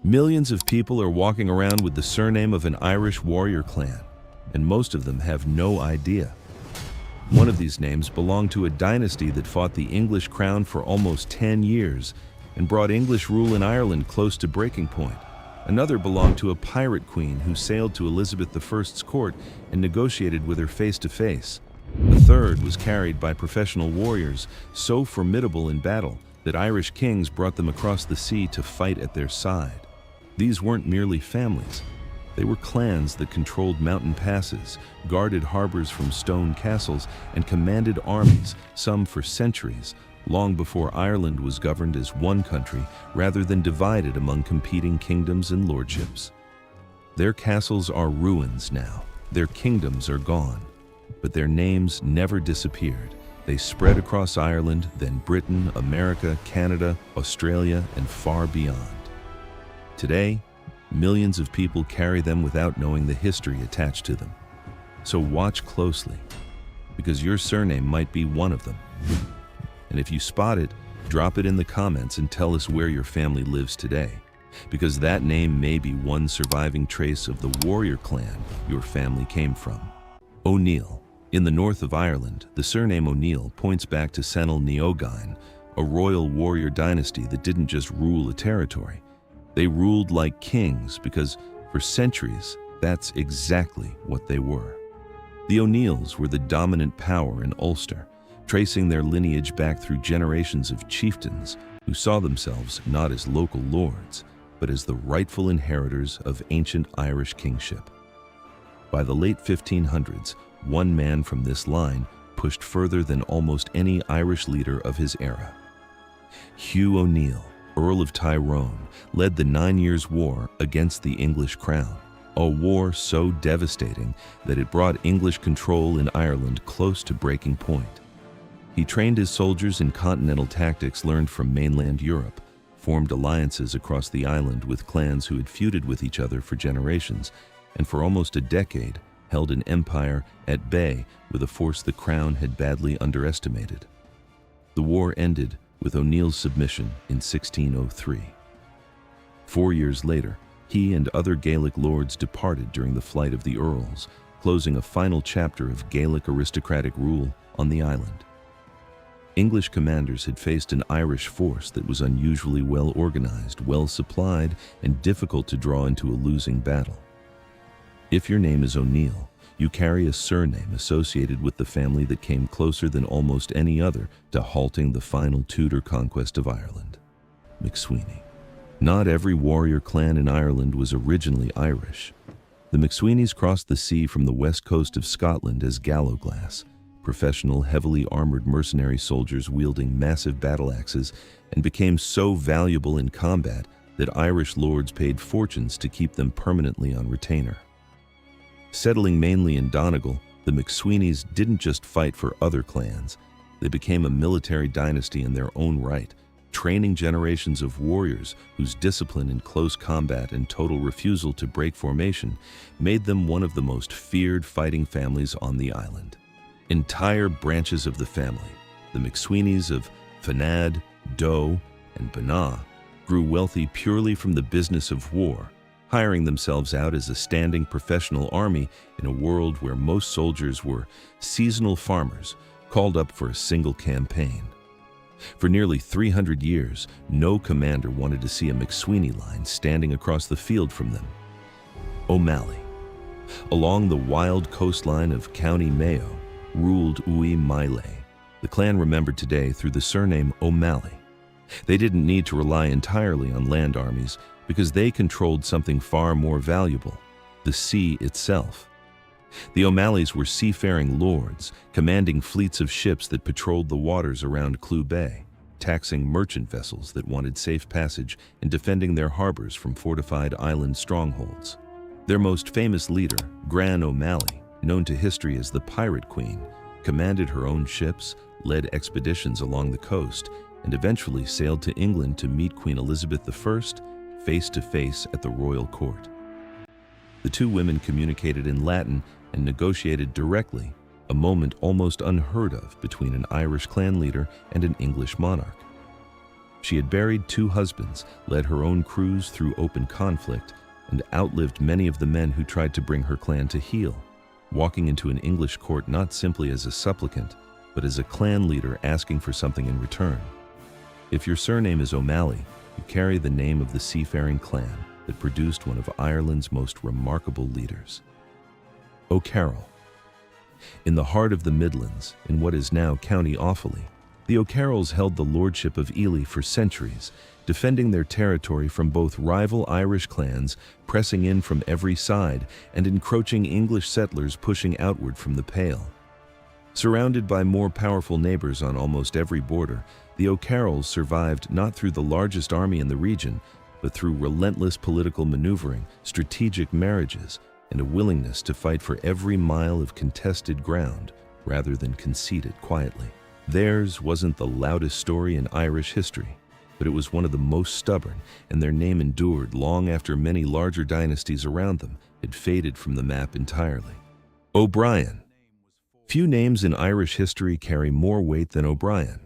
Millions of people are walking around with the surname of an Irish warrior clan, and most of them have no idea. One of these names belonged to a dynasty that fought the English crown for almost 10 years and brought English rule in Ireland close to breaking point. Another belonged to a pirate queen who sailed to Elizabeth I's court and negotiated with her face-to-face. A third was carried by professional warriors so formidable in battle that Irish kings brought them across the sea to fight at their side. These weren't merely families. They were clans that controlled mountain passes, guarded harbors from stone castles, and commanded armies, some for centuries, long before Ireland was governed as one country rather than divided among competing kingdoms and lordships. Their castles are ruins now, their kingdoms are gone, but their names never disappeared. They spread across Ireland, then Britain, America, Canada, Australia, and far beyond. Today, millions of people carry them without knowing the history attached to them. So watch closely, because your surname might be one of them. And if you spot it, drop it in the comments and tell us where your family lives today, because that name may be one surviving trace of the warrior clan your family came from. O'Neill. In the north of Ireland, the surname O'Neill points back to Seneil Neogain, a royal warrior dynasty that didn't just rule a territory. They ruled like kings because, for centuries, that's exactly what they were. The O'Neills were the dominant power in Ulster, tracing their lineage back through generations of chieftains who saw themselves not as local lords, but as the rightful inheritors of ancient Irish kingship. By the late 1500s, one man from this line pushed further than almost any Irish leader of his era. Hugh O'Neill, Earl of Tyrone, led the 9 Years' War against the English crown, a war so devastating that it brought English control in Ireland close to breaking point. He trained his soldiers in continental tactics learned from mainland Europe, formed alliances across the island with clans who had feuded with each other for generations, and for almost a decade held an empire at bay with a force the crown had badly underestimated. The war ended with O'Neill's submission in 1603. 4 years later, he and other Gaelic lords departed during the flight of the Earls, closing a final chapter of Gaelic aristocratic rule on the island. English commanders had faced an Irish force that was unusually well organized, well supplied, and difficult to draw into a losing battle. If your name is O'Neill, you carry a surname associated with the family that came closer than almost any other to halting the final Tudor conquest of Ireland, MacSweeney. Not every warrior clan in Ireland was originally Irish. The MacSweeneys crossed the sea from the west coast of Scotland as gallowglass, professional, heavily armored mercenary soldiers wielding massive battle axes, and became so valuable in combat that Irish lords paid fortunes to keep them permanently on retainer. Settling mainly in Donegal, the MacSweeneys didn't just fight for other clans. They became a military dynasty in their own right, training generations of warriors whose discipline in close combat and total refusal to break formation made them one of the most feared fighting families on the island. Entire branches of the family, the MacSweeneys of Fanad, Doe, and Banagh, grew wealthy purely from the business of war, hiring themselves out as a standing professional army in a world where most soldiers were seasonal farmers called up for a single campaign. For nearly 300 years, no commander wanted to see a MacSweeney line standing across the field from them. O'Malley. Along the wild coastline of County Mayo, ruled Uí Maile, the clan remembered today through the surname O'Malley. They didn't need to rely entirely on land armies because they controlled something far more valuable, the sea itself. The O'Malleys were seafaring lords, commanding fleets of ships that patrolled the waters around Clew Bay, taxing merchant vessels that wanted safe passage and defending their harbors from fortified island strongholds. Their most famous leader, Gráinne O'Malley, known to history as the Pirate Queen, commanded her own ships, led expeditions along the coast, and eventually sailed to England to meet Queen Elizabeth I face-to-face at the royal court. The two women communicated in Latin and negotiated directly, a moment almost unheard of between an Irish clan leader and an English monarch. She had buried 2 husbands, led her own crews through open conflict, and outlived many of the men who tried to bring her clan to heel, walking into an English court not simply as a supplicant, but as a clan leader asking for something in return. If your surname is O'Malley, you carry the name of the seafaring clan that produced one of Ireland's most remarkable leaders. O'Carroll. In the heart of the Midlands, in what is now County Offaly, the O'Carrolls held the lordship of Ely for centuries, defending their territory from both rival Irish clans pressing in from every side and encroaching English settlers pushing outward from the Pale. Surrounded by more powerful neighbors on almost every border, the O'Carrolls survived not through the largest army in the region, but through relentless political maneuvering, strategic marriages, and a willingness to fight for every mile of contested ground rather than concede it quietly. Theirs wasn't the loudest story in Irish history, but it was one of the most stubborn, and their name endured long after many larger dynasties around them had faded from the map entirely. O'Brien. Few names in Irish history carry more weight than O'Brien.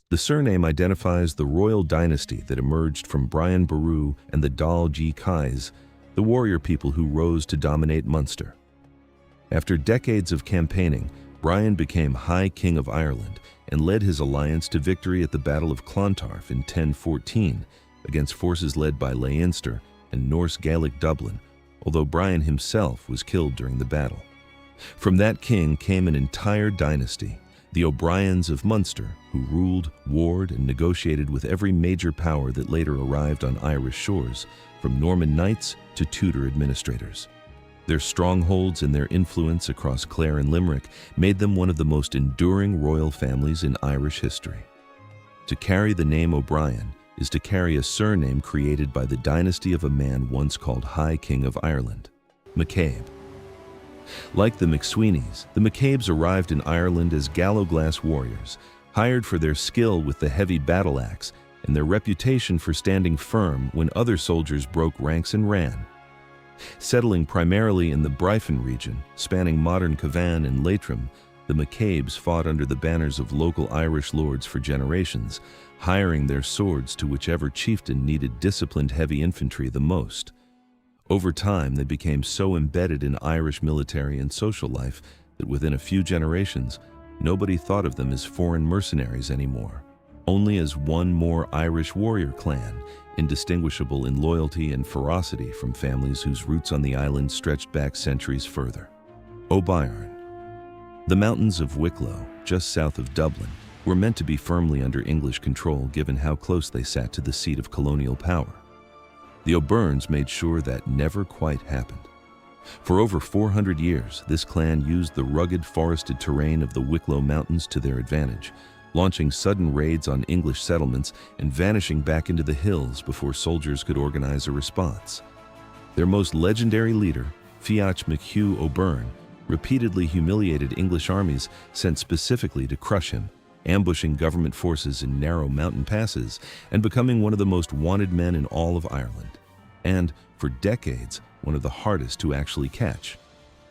The surname identifies the royal dynasty that emerged from Brian Boru and the Dál G. Kais, the warrior people who rose to dominate Munster. After decades of campaigning, Brian became High King of Ireland and led his alliance to victory at the Battle of Clontarf in 1014 against forces led by Leinster and Norse Gaelic Dublin, although Brian himself was killed during the battle. From that king came an entire dynasty, the O'Briens of Munster, who ruled, warred, and negotiated with every major power that later arrived on Irish shores, from Norman knights to Tudor administrators. Their strongholds and their influence across Clare and Limerick made them one of the most enduring royal families in Irish history. To carry the name O'Brien is to carry a surname created by the dynasty of a man once called High King of Ireland, MacCabe. Like the MacSweeneys, the MacCabes arrived in Ireland as gallowglass warriors, hired for their skill with the heavy battle axe and their reputation for standing firm when other soldiers broke ranks and ran. Settling primarily in the Bryfon region, spanning modern Cavan and Leitrim, the MacCabes fought under the banners of local Irish lords for generations, hiring their swords to whichever chieftain needed disciplined heavy infantry the most. Over time, they became so embedded in Irish military and social life that within a few generations, nobody thought of them as foreign mercenaries anymore, only as one more Irish warrior clan, indistinguishable in loyalty and ferocity from families whose roots on the island stretched back centuries further. O'Byrne. The mountains of Wicklow, just south of Dublin, were meant to be firmly under English control given how close they sat to the seat of colonial power. The O'Byrnes made sure that never quite happened. For over 400 years, this clan used the rugged forested terrain of the Wicklow Mountains to their advantage, launching sudden raids on English settlements and vanishing back into the hills before soldiers could organize a response. Their most legendary leader, Fiach MacHugh O'Byrne, repeatedly humiliated English armies sent specifically to crush him, ambushing government forces in narrow mountain passes and becoming one of the most wanted men in all of Ireland. And, for decades, one of the hardest to actually catch.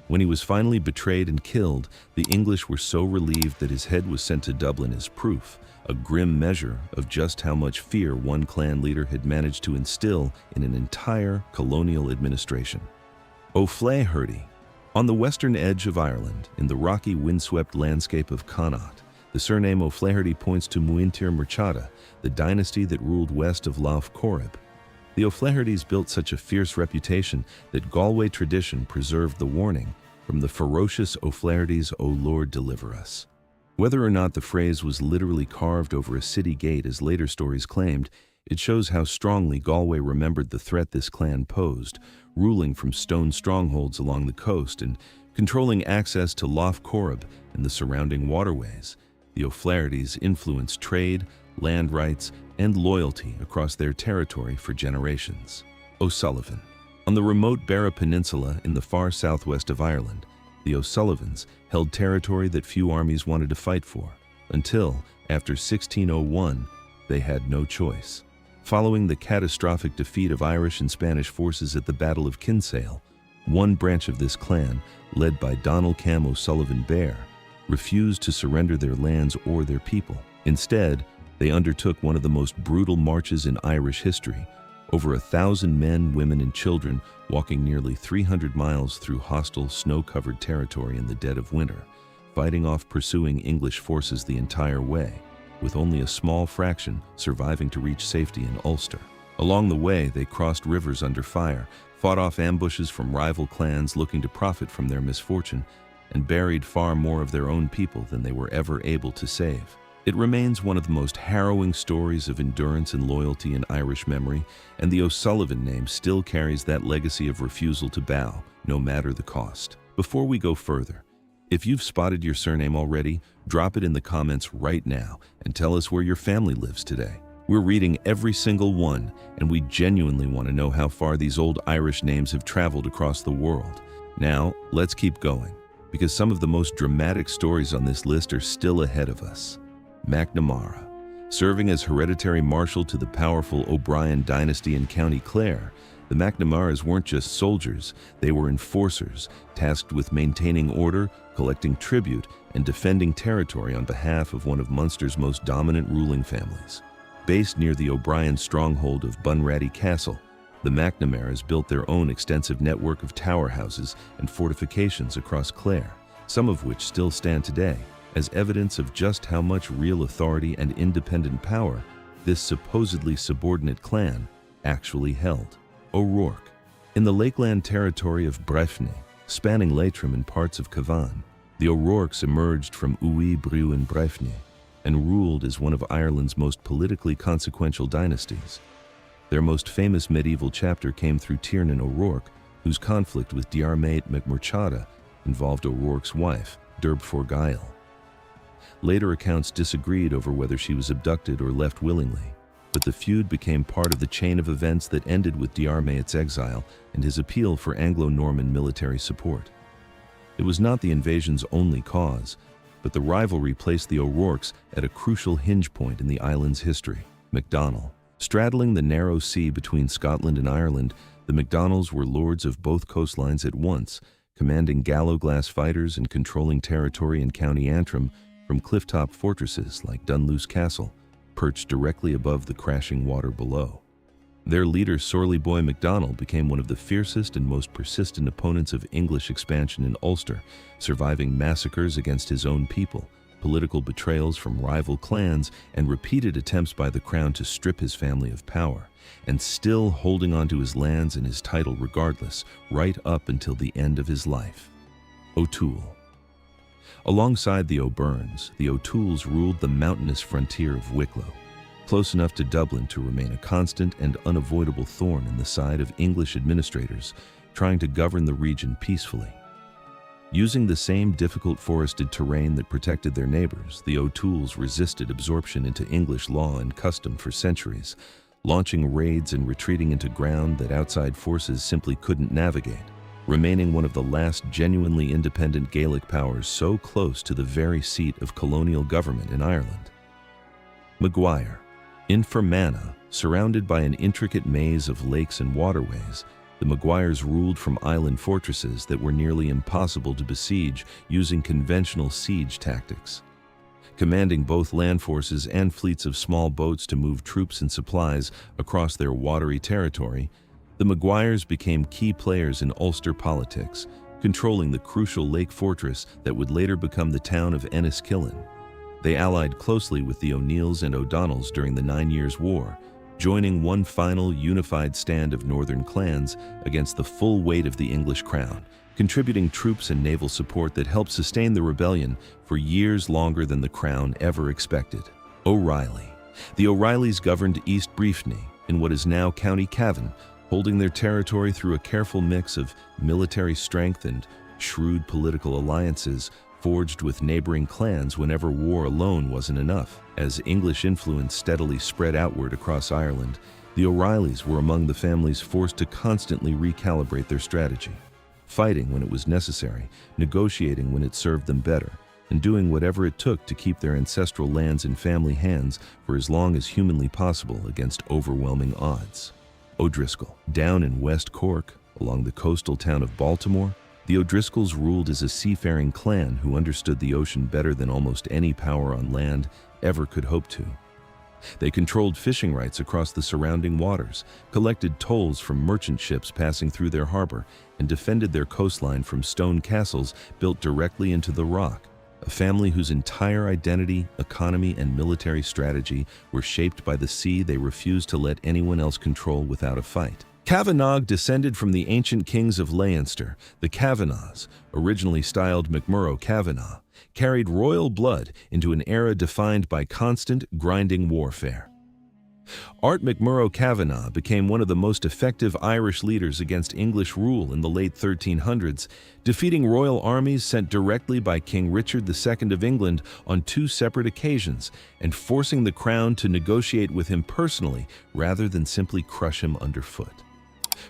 When he was finally betrayed and killed, the English were so relieved that his head was sent to Dublin as proof, a grim measure of just how much fear one clan leader had managed to instill in an entire colonial administration. O'Flaherty. On the western edge of Ireland, in the rocky, windswept landscape of Connaught, the surname O'Flaherty points to Muintir Merchada, the dynasty that ruled west of Lough Corrib. The O'Flahertys built such a fierce reputation that Galway tradition preserved the warning from the ferocious O'Flahertys, "O Lord, deliver us." Whether or not the phrase was literally carved over a city gate as later stories claimed, it shows how strongly Galway remembered the threat this clan posed, ruling from stone strongholds along the coast and controlling access to Lough Corrib and the surrounding waterways. The O'Flahertys influenced trade, land rights, and loyalty across their territory for generations. O'Sullivan. On the remote Beara Peninsula in the far southwest of Ireland, the O'Sullivans held territory that few armies wanted to fight for, until, after 1601, they had no choice. Following the catastrophic defeat of Irish and Spanish forces at the Battle of Kinsale, one branch of this clan, led by Donald O'Sullivan Bear, refused to surrender their lands or their people. Instead, they undertook one of the most brutal marches in Irish history, over 1,000 men, women, and children walking nearly 300 miles through hostile, snow-covered territory in the dead of winter, fighting off pursuing English forces the entire way, with only a small fraction surviving to reach safety in Ulster. Along the way, they crossed rivers under fire, fought off ambushes from rival clans looking to profit from their misfortune, and buried far more of their own people than they were ever able to save. It remains one of the most harrowing stories of endurance and loyalty in Irish memory, and the O'Sullivan name still carries that legacy of refusal to bow, no matter the cost. Before we go further, if you've spotted your surname already, drop it in the comments right now and tell us where your family lives today. We're reading every single one, and we genuinely want to know how far these old Irish names have traveled across the world. Now, let's keep going, because some of the most dramatic stories on this list are still ahead of us. MacNamara. Serving as hereditary marshal to the powerful O'Brien dynasty in County Clare, the MacNamaras weren't just soldiers, they were enforcers, tasked with maintaining order, collecting tribute, and defending territory on behalf of one of Munster's most dominant ruling families. Based near the O'Brien stronghold of Bunratty Castle, the MacNamaras built their own extensive network of tower houses and fortifications across Clare, some of which still stand today, as evidence of just how much real authority and independent power this supposedly subordinate clan actually held. O'Rourke. In the Lakeland territory of Breffni, spanning Leitrim and parts of Cavan, the O'Rourkes emerged from Uí Brew in Breffni and ruled as one of Ireland's most politically consequential dynasties. Their most famous medieval chapter came through Tiernan O'Rourke, whose conflict with Diarmait MacMurrough involved O'Rourke's wife, Derb Forgail. Later accounts disagreed over whether she was abducted or left willingly, but the feud became part of the chain of events that ended with Diarmait's exile and his appeal for Anglo-Norman military support. It was not the invasion's only cause, but the rivalry placed the O'Rourkes at a crucial hinge point in the island's history. MacDonnell. Straddling the narrow sea between Scotland and Ireland, the MacDonnells were lords of both coastlines at once, commanding gallowglass fighters and controlling territory in County Antrim from clifftop fortresses like Dunluce Castle, perched directly above the crashing water below. Their leader, Sorley Boy MacDonnell, became one of the fiercest and most persistent opponents of English expansion in Ulster, surviving massacres against his own people, political betrayals from rival clans, and repeated attempts by the crown to strip his family of power, and still holding on to his lands and his title regardless, right up until the end of his life. O'Toole. Alongside the O'Byrnes, the O'Tooles ruled the mountainous frontier of Wicklow, close enough to Dublin to remain a constant and unavoidable thorn in the side of English administrators trying to govern the region peacefully. Using the same difficult forested terrain that protected their neighbors, the O'Tooles resisted absorption into English law and custom for centuries, launching raids and retreating into ground that outside forces simply couldn't navigate, remaining one of the last genuinely independent Gaelic powers so close to the very seat of colonial government in Ireland. Maguire. In Fermanagh, surrounded by an intricate maze of lakes and waterways, the Maguires ruled from island fortresses that were nearly impossible to besiege using conventional siege tactics. Commanding both land forces and fleets of small boats to move troops and supplies across their watery territory, the Maguires became key players in Ulster politics, controlling the crucial lake fortress that would later become the town of Enniskillen. They allied closely with the O'Neills and O'Donnells during the 9 Years' War, joining one final unified stand of northern clans against the full weight of the English crown, contributing troops and naval support that helped sustain the rebellion for years longer than the crown ever expected. O'Reilly. The O'Reillys governed East Briefny, in what is now County Cavan, holding their territory through a careful mix of military strength and shrewd political alliances forged with neighboring clans whenever war alone wasn't enough. As English influence steadily spread outward across Ireland, the O'Reillys were among the families forced to constantly recalibrate their strategy, fighting when it was necessary, negotiating when it served them better, and doing whatever it took to keep their ancestral lands in family hands for as long as humanly possible against overwhelming odds. O'Driscoll. Down in West Cork, along the coastal town of Baltimore, the O'Driscolls ruled as a seafaring clan who understood the ocean better than almost any power on land ever could hope to. They controlled fishing rights across the surrounding waters, collected tolls from merchant ships passing through their harbor, and defended their coastline from stone castles built directly into the rock. A family whose entire identity, economy, and military strategy were shaped by the sea they refused to let anyone else control without a fight. Kavanagh descended from the ancient kings of Leinster. The Kavanaghs, originally styled MacMurrough Kavanagh, carried royal blood into an era defined by constant, grinding warfare. Art MacMurrough Kavanagh became one of the most effective Irish leaders against English rule in the late 1300s, defeating royal armies sent directly by King Richard II of England on 2 separate occasions and forcing the crown to negotiate with him personally rather than simply crush him underfoot.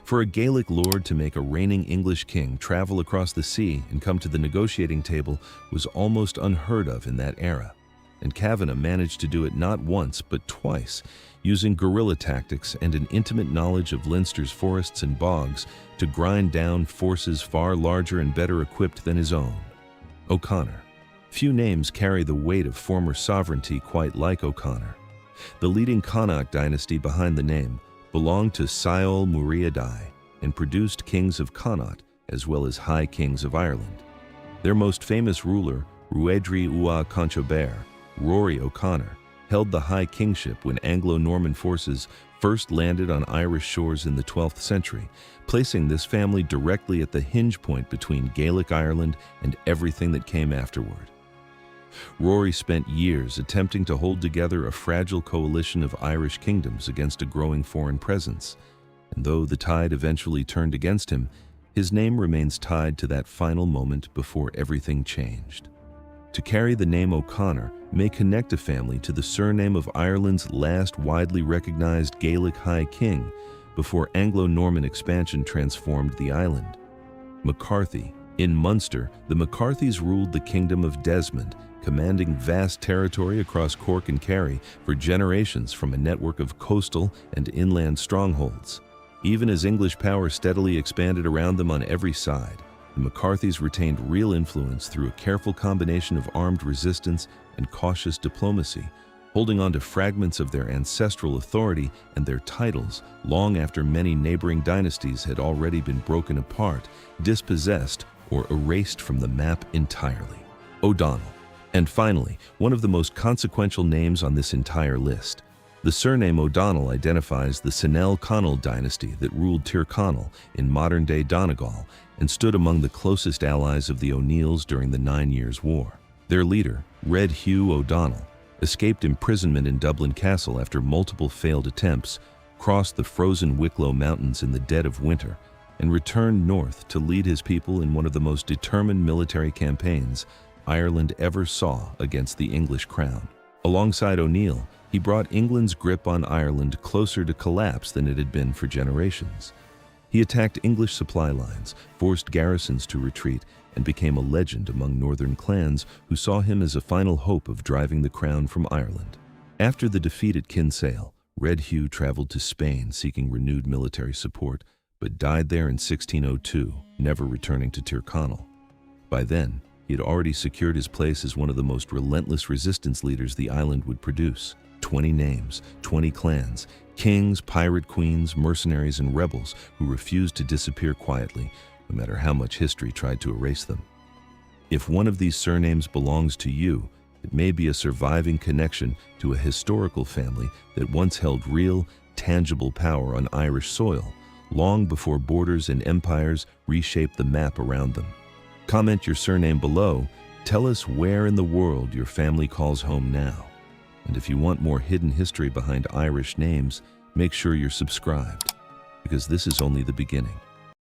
For a Gaelic lord to make a reigning English king travel across the sea and come to the negotiating table was almost unheard of in that era, and Kavanagh managed to do it not once but twice, using guerrilla tactics and an intimate knowledge of Leinster's forests and bogs to grind down forces far larger and better equipped than his own. O'Connor. Few names carry the weight of former sovereignty quite like O'Connor. The leading Connacht dynasty behind the name belonged to Saol Muiredae and produced kings of Connacht as well as high kings of Ireland. Their most famous ruler, Ruaidhrí Ua Conchobar, Rory O'Connor, held the high kingship when Anglo-Norman forces first landed on Irish shores in the 12th century, placing this family directly at the hinge point between Gaelic Ireland and everything that came afterward. Rory spent years attempting to hold together a fragile coalition of Irish kingdoms against a growing foreign presence, and though the tide eventually turned against him, his name remains tied to that final moment before everything changed. To carry the name O'Connor may connect a family to the surname of Ireland's last widely recognized Gaelic High King before Anglo-Norman expansion transformed the island. McCarthy. In Munster, the McCarthys ruled the Kingdom of Desmond, commanding vast territory across Cork and Kerry for generations from a network of coastal and inland strongholds. Even as English power steadily expanded around them on every side, the McCarthys retained real influence through a careful combination of armed resistance and cautious diplomacy, holding on to fragments of their ancestral authority and their titles long after many neighboring dynasties had already been broken apart, dispossessed, or erased from the map entirely. O'Donnell. And finally, one of the most consequential names on this entire list. The surname O'Donnell identifies the Sinel Conall dynasty that ruled Tyrconnell in modern-day Donegal and stood among the closest allies of the O'Neills during the 9 Years' War. Their leader, Red Hugh O'Donnell, escaped imprisonment in Dublin Castle after multiple failed attempts, crossed the frozen Wicklow Mountains in the dead of winter, and returned north to lead his people in one of the most determined military campaigns Ireland ever saw against the English crown. Alongside O'Neill, he brought England's grip on Ireland closer to collapse than it had been for generations. He attacked English supply lines, forced garrisons to retreat, and became a legend among northern clans who saw him as a final hope of driving the crown from Ireland. After the defeat at Kinsale, Red Hugh traveled to Spain seeking renewed military support, but died there in 1602, never returning to Tyrconnell. By then, he had already secured his place as one of the most relentless resistance leaders the island would produce. 20 names, 20 clans, kings, pirate queens, mercenaries, and rebels who refused to disappear quietly, no matter how much history tried to erase them. If one of these surnames belongs to you, it may be a surviving connection to a historical family that once held real, tangible power on Irish soil, long before borders and empires reshaped the map around them. Comment your surname below. Tell us where in the world your family calls home now. And if you want more hidden history behind Irish names, make sure you're subscribed, because this is only the beginning.